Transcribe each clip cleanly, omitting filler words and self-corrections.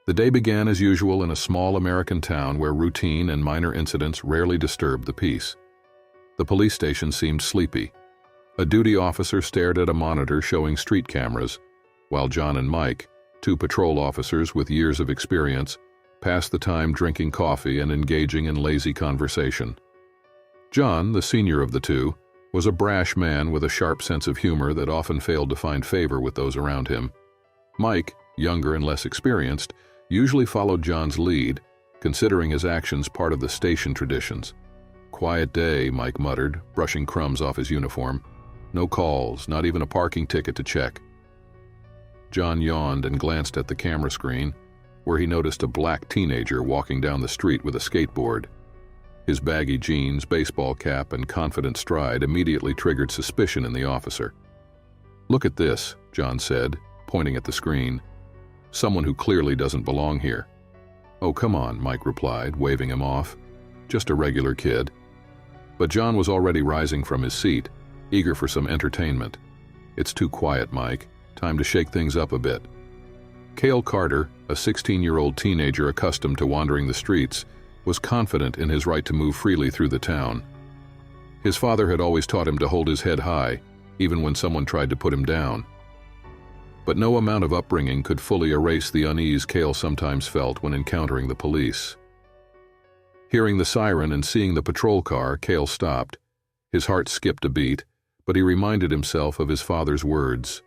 The day began as usual in a small American town where routine and minor incidents rarely disturbed the peace. The police station seemed sleepy. A duty officer stared at a monitor showing street cameras, while John and Mike, two patrol officers with years of experience, passed the time drinking coffee and engaging in lazy conversation. John, the senior of the two, was a brash man with a sharp sense of humor that often failed to find favor with those around him. Mike, younger and less experienced, usually followed John's lead, considering his actions part of the station traditions. "Quiet day," Mike muttered, brushing crumbs off his uniform. "No calls, not even a parking ticket to check." John yawned and glanced at the camera screen, where he noticed a black teenager walking down the street with a skateboard. His baggy jeans, baseball cap, and confident stride immediately triggered suspicion in the officer. "Look at this," John said, pointing at the screen. "Someone who clearly doesn't belong here." "Oh, come on," Mike replied, waving him off. "Just a regular kid." But John was already rising from his seat, eager for some entertainment. "It's too quiet, Mike. Time to shake things up a bit." Cale Carter, a 16-year-old teenager accustomed to wandering the streets, was confident in his right to move freely through the town. His father had always taught him to hold his head high, even when someone tried to put him down. But no amount of upbringing could fully erase the unease Cale sometimes felt when encountering the police. Hearing the siren and seeing the patrol car, Cale stopped. His heart skipped a beat, but he reminded himself of his father's words.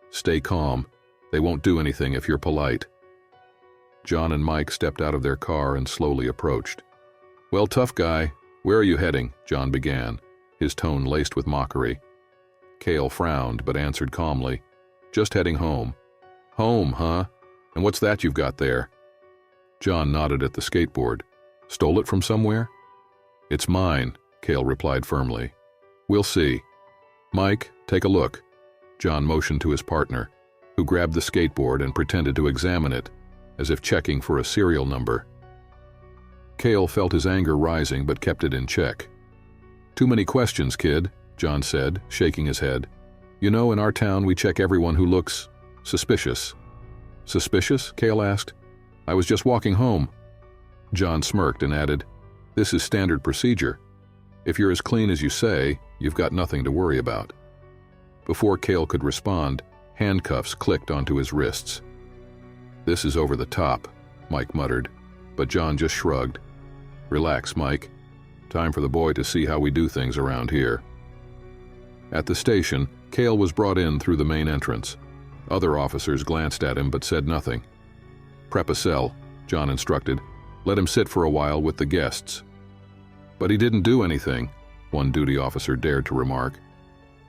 "Stay calm. They won't do anything if you're polite." John and Mike stepped out of their car and slowly approached. "Well, tough guy, where are you heading?" John began, his tone laced with mockery. Cale frowned but answered calmly, "Just heading home." "Home, huh? And what's that you've got there?" John nodded at the skateboard. "Stole it from somewhere?" "It's mine," Cale replied firmly. "We'll see." "Mike, take a look." John motioned to his partner, who grabbed the skateboard and pretended to examine it, as if checking for a serial number. Cale felt his anger rising but kept it in check. "Too many questions, kid," John said, shaking his head. "You know, in our town we check everyone who looks suspicious." "Suspicious?" Cale asked. "I was just walking home." John smirked and added, "This is standard procedure. If you're as clean as you say, you've got nothing to worry about." Before Cale could respond, handcuffs clicked onto his wrists. "This is over the top," Mike muttered, but John just shrugged. "Relax, Mike. Time for the boy to see how we do things around here." At the station, Cale was brought in through the main entrance. Other officers glanced at him but said nothing. "Prep a cell," John instructed. "Let him sit for a while with the guests." "But he didn't do anything," one duty officer dared to remark.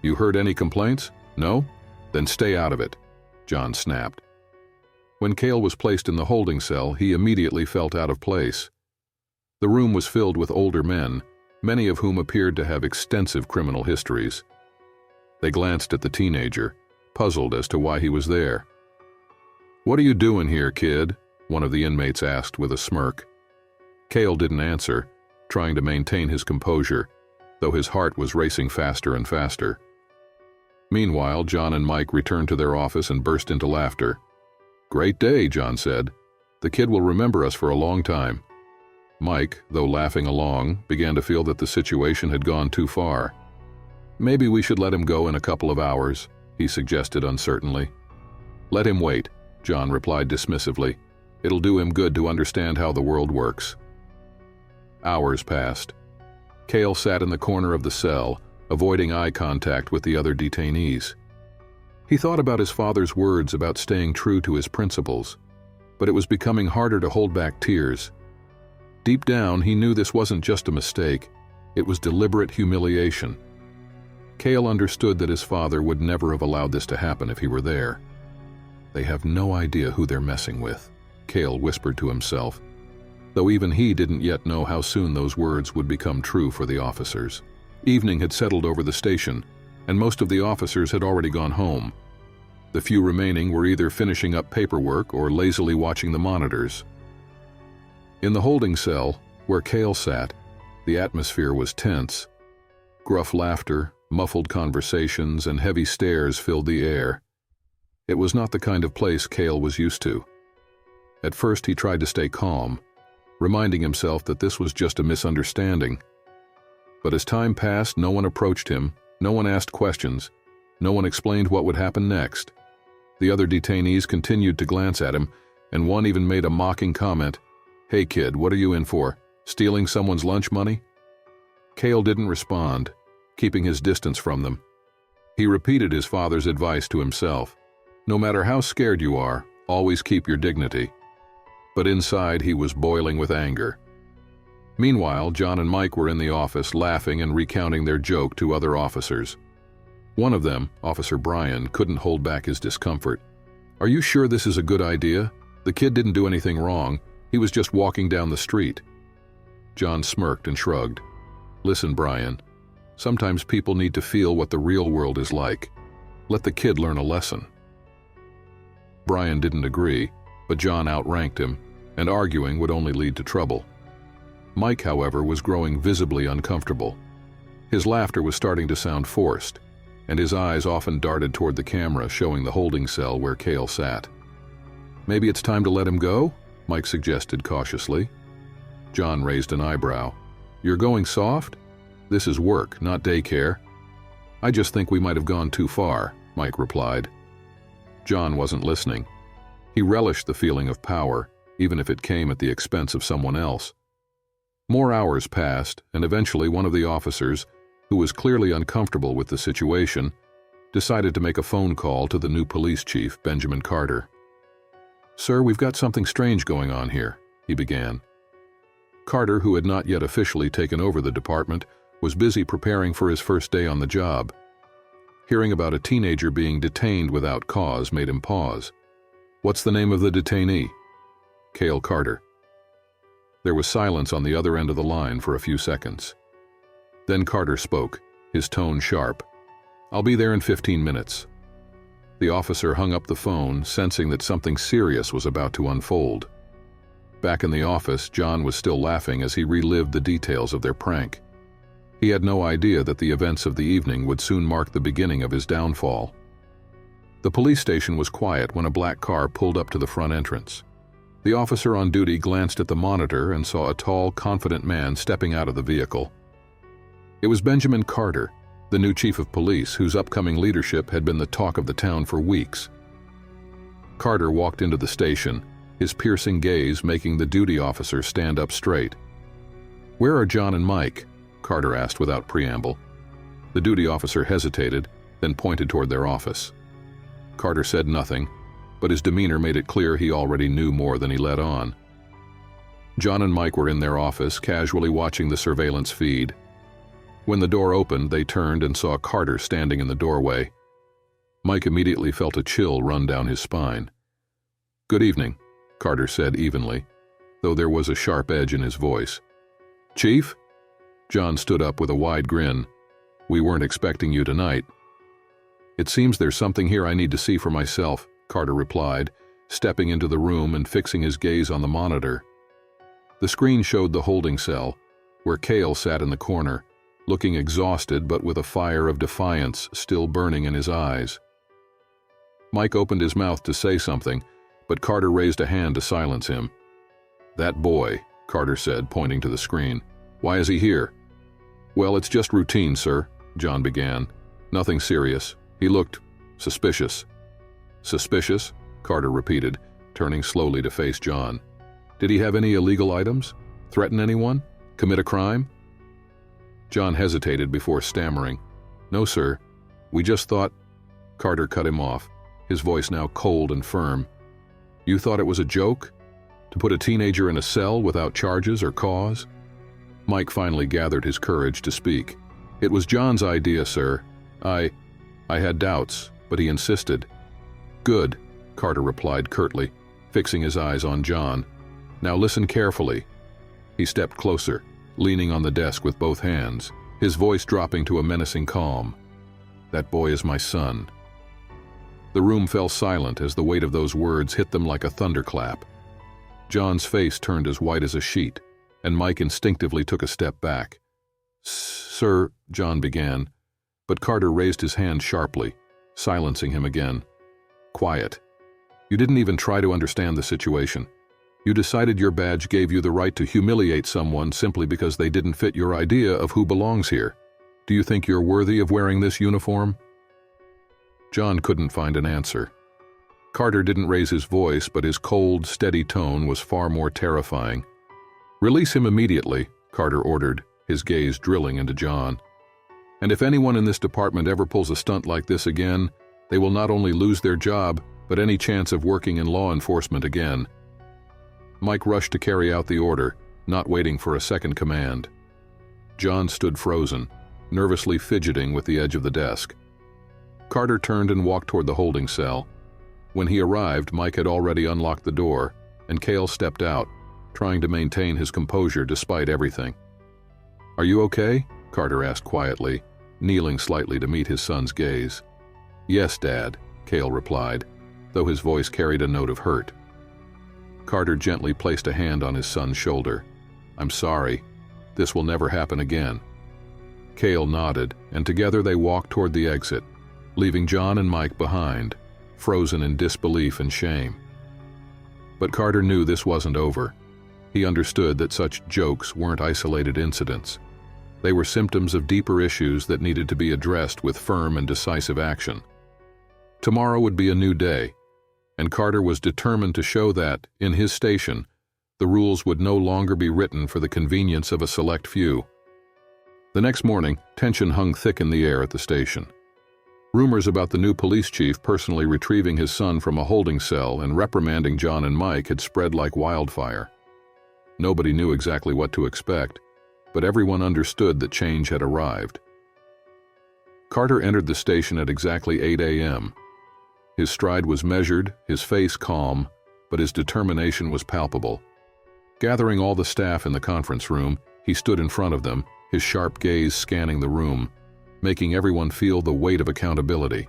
"You heard any complaints? No? Then stay out of it," John snapped. When Cale was placed in the holding cell, he immediately felt out of place. The room was filled with older men, many of whom appeared to have extensive criminal histories. They glanced at the teenager, puzzled as to why he was there. "What are you doing here, kid?" one of the inmates asked with a smirk. Cale didn't answer, trying to maintain his composure, though his heart was racing faster and faster. Meanwhile, John and Mike returned to their office and burst into laughter. "Great day," John said. "The kid will remember us for a long time." Mike, though laughing along, began to feel that the situation had gone too far. "Maybe we should let him go in a couple of hours," he suggested uncertainly. "Let him wait," John replied dismissively. "It'll do him good to understand how the world works." Hours passed. Cale sat in the corner of the cell, avoiding eye contact with the other detainees. He thought about his father's words about staying true to his principles, but it was becoming harder to hold back tears. Deep down, he knew this wasn't just a mistake, it was deliberate humiliation. Cale understood that his father would never have allowed this to happen if he were there. "They have no idea who they're messing with," Cale whispered to himself, though even he didn't yet know how soon those words would become true for the officers. Evening had settled over the station, and most of the officers had already gone home. The few remaining were either finishing up paperwork or lazily watching the monitors. In the holding cell, where Cale sat, the atmosphere was tense. Gruff laughter, muffled conversations, and heavy stares filled the air. It was not the kind of place Cale was used to. At first he tried to stay calm, reminding himself that this was just a misunderstanding. But as time passed, no one approached him, no one asked questions, no one explained what would happen next. The other detainees continued to glance at him, and one even made a mocking comment, "Hey kid, what are you in for? Stealing someone's lunch money?" Cale didn't respond, keeping his distance from them. He repeated his father's advice to himself. No matter how scared you are, always keep your dignity. But inside he was boiling with anger. Meanwhile, John and Mike were in the office laughing and recounting their joke to other officers. One of them, Officer Brian, couldn't hold back his discomfort. "Are you sure this is a good idea? The kid didn't do anything wrong. He was just walking down the street." John smirked and shrugged. "Listen, Brian, sometimes people need to feel what the real world is like. Let the kid learn a lesson." Brian didn't agree, but John outranked him, and arguing would only lead to trouble. Mike, however, was growing visibly uncomfortable. His laughter was starting to sound forced, and his eyes often darted toward the camera showing the holding cell where Cale sat. "Maybe it's time to let him go?" Mike suggested cautiously. John raised an eyebrow. "You're going soft? This is work, not daycare." "I just think we might have gone too far," Mike replied. John wasn't listening. He relished the feeling of power, even if it came at the expense of someone else. More hours passed, and eventually one of the officers, who was clearly uncomfortable with the situation, decided to make a phone call to the new police chief, Benjamin Carter. "Sir, we've got something strange going on here," he began. Carter, who had not yet officially taken over the department, was busy preparing for his first day on the job. Hearing about a teenager being detained without cause made him pause. "What's the name of the detainee?" "Cale Carter." There was silence on the other end of the line for a few seconds. Then Carter spoke, his tone sharp. "I'll be there in 15 minutes." The officer hung up the phone, sensing that something serious was about to unfold. Back in the office, John was still laughing as he relived the details of their prank. He had no idea that the events of the evening would soon mark the beginning of his downfall. The police station was quiet when a black car pulled up to the front entrance. The officer on duty glanced at the monitor and saw a tall, confident man stepping out of the vehicle. It was Benjamin Carter, the new chief of police, whose upcoming leadership had been the talk of the town for weeks. Carter walked into the station, his piercing gaze making the duty officer stand up straight. "Where are John and Mike?" Carter asked without preamble. The duty officer hesitated, then pointed toward their office. Carter said nothing, but his demeanor made it clear he already knew more than he let on. John and Mike were in their office, casually watching the surveillance feed. When the door opened, they turned and saw Carter standing in the doorway. Mike immediately felt a chill run down his spine. "Good evening," Carter said evenly, though there was a sharp edge in his voice. "Chief?" John stood up with a wide grin. "We weren't expecting you tonight." "It seems there's something here I need to see for myself," Carter replied, stepping into the room and fixing his gaze on the monitor. The screen showed the holding cell, where Cale sat in the corner, looking exhausted but with a fire of defiance still burning in his eyes. Mike opened his mouth to say something, but Carter raised a hand to silence him. "That boy," Carter said, pointing to the screen. "Why is he here?" "Well, it's just routine, sir," John began. "Nothing serious. He looked suspicious." "Suspicious?" Carter repeated, turning slowly to face John. "Did he have any illegal items? Threaten anyone? Commit a crime?" John hesitated before stammering. "No, sir. We just thought—" Carter cut him off, his voice now cold and firm. "You thought it was a joke? To put a teenager in a cell without charges or cause?" Mike finally gathered his courage to speak. "It was John's idea, sir. I had doubts, but he insisted." "Good," Carter replied curtly, fixing his eyes on John. "Now listen carefully." He stepped closer, leaning on the desk with both hands, his voice dropping to a menacing calm. "That boy is my son." The room fell silent as the weight of those words hit them like a thunderclap. John's face turned as white as a sheet, and Mike instinctively took a step back. "Sir," John began, but Carter raised his hand sharply, silencing him again. "Quiet. You didn't even try to understand the situation. You decided your badge gave you the right to humiliate someone simply because they didn't fit your idea of who belongs here. Do you think you're worthy of wearing this uniform?" John couldn't find an answer. Carter didn't raise his voice, but his cold, steady tone was far more terrifying. "Release him immediately," Carter ordered, his gaze drilling into John. "And if anyone in this department ever pulls a stunt like this again, they will not only lose their job, but any chance of working in law enforcement again." Mike rushed to carry out the order, not waiting for a second command. John stood frozen, nervously fidgeting with the edge of the desk. Carter turned and walked toward the holding cell. When he arrived, Mike had already unlocked the door, and Cale stepped out, trying to maintain his composure despite everything. "Are you okay?" Carter asked quietly, kneeling slightly to meet his son's gaze. "Yes, Dad," Cale replied, though his voice carried a note of hurt. Carter gently placed a hand on his son's shoulder. "I'm sorry. This will never happen again." Cale nodded, and together they walked toward the exit, leaving John and Mike behind, frozen in disbelief and shame. But Carter knew this wasn't over. He understood that such jokes weren't isolated incidents. They were symptoms of deeper issues that needed to be addressed with firm and decisive action. Tomorrow would be a new day, and Carter was determined to show that, in his station, the rules would no longer be written for the convenience of a select few. The next morning, tension hung thick in the air at the station. Rumors about the new police chief personally retrieving his son from a holding cell and reprimanding John and Mike had spread like wildfire. Nobody knew exactly what to expect, but everyone understood that change had arrived. Carter entered the station at exactly 8 a.m. His stride was measured, his face calm, but his determination was palpable. Gathering all the staff in the conference room, he stood in front of them, his sharp gaze scanning the room, making everyone feel the weight of accountability.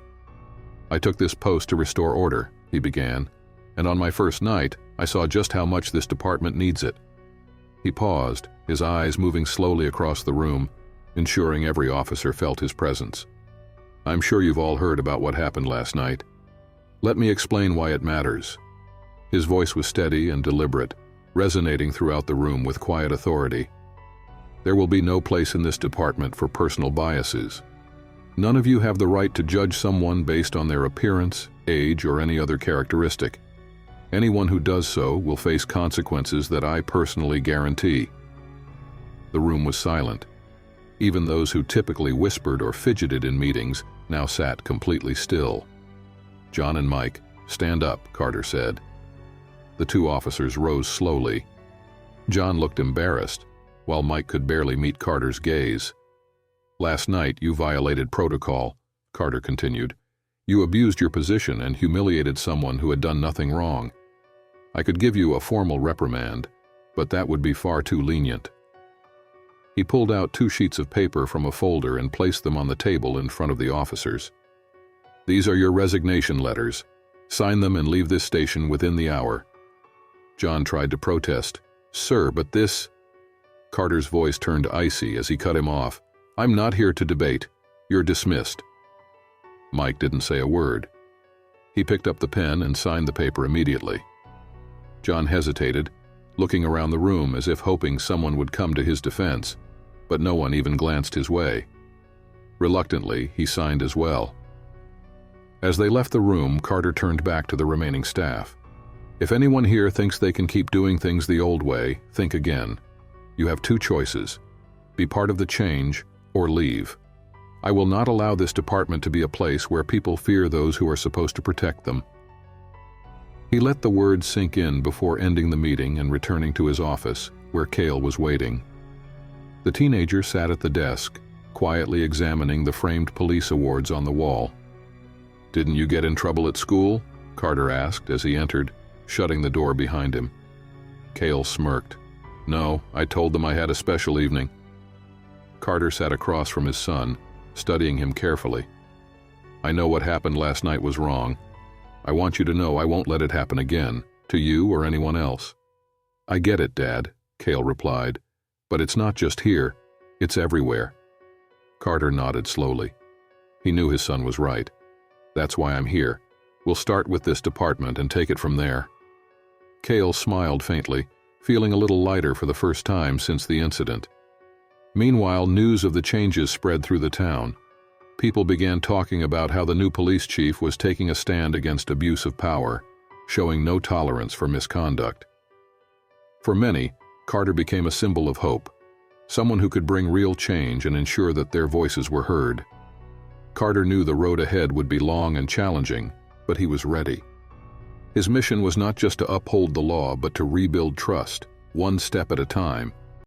"I took this post to restore order," he began, "and on my first night, I saw just how much this department needs it." He paused, his eyes moving slowly across the room, ensuring every officer felt his presence. "I'm sure you've all heard about what happened last night. Let me explain why it matters." His voice was steady and deliberate, resonating throughout the room with quiet authority. "There will be no place in this department for personal biases. None of you have the right to judge someone based on their appearance, age, or any other characteristic. Anyone who does so will face consequences that I personally guarantee." The room was silent. Even those who typically whispered or fidgeted in meetings now sat completely still. "John and Mike, stand up," Carter said. The two officers rose slowly. John looked embarrassed, while Mike could barely meet Carter's gaze. "Last night you violated protocol," Carter continued. "You abused your position and humiliated someone who had done nothing wrong. I could give you a formal reprimand, but that would be far too lenient." He pulled out 2 sheets of paper from a folder and placed them on the table in front of the officers. "These are your resignation letters. Sign them and leave this station within the hour." John tried to protest. "Sir, but this—" Carter's voice turned icy as he cut him off. "I'm not here to debate. You're dismissed." Mike didn't say a word. He picked up the pen and signed the paper immediately. John hesitated, looking around the room as if hoping someone would come to his defense, but no one even glanced his way. Reluctantly, he signed as well. As they left the room, Carter turned back to the remaining staff. "If anyone here thinks they can keep doing things the old way, think again. You have 2 choices. Be part of the change or leave. I will not allow this department to be a place where people fear those who are supposed to protect them." He let the words sink in before ending the meeting and returning to his office, where Cale was waiting. The teenager sat at the desk, quietly examining the framed police awards on the wall. "Didn't you get in trouble at school?" Carter asked as he entered, shutting the door behind him. Cale smirked. "No, I told them I had a special evening." Carter sat across from his son, studying him carefully. "I know what happened last night was wrong. I want you to know I won't let it happen again, to you or anyone else." "I get it, Dad," Cale replied, "but it's not just here, it's everywhere." Carter nodded slowly. He knew his son was right. "That's why I'm here. We'll start with this department and take it from there." Cale smiled faintly, feeling a little lighter for the first time since the incident. Meanwhile, news of the changes spread through the town. People began talking about how the new police chief was taking a stand against abuse of power, showing no tolerance for misconduct. For many, Carter became a symbol of hope, someone who could bring real change and ensure that their voices were heard. Carter knew the road ahead would be long and challenging, but he was ready. His mission was not just to uphold the law, but to rebuild trust, one step at a time,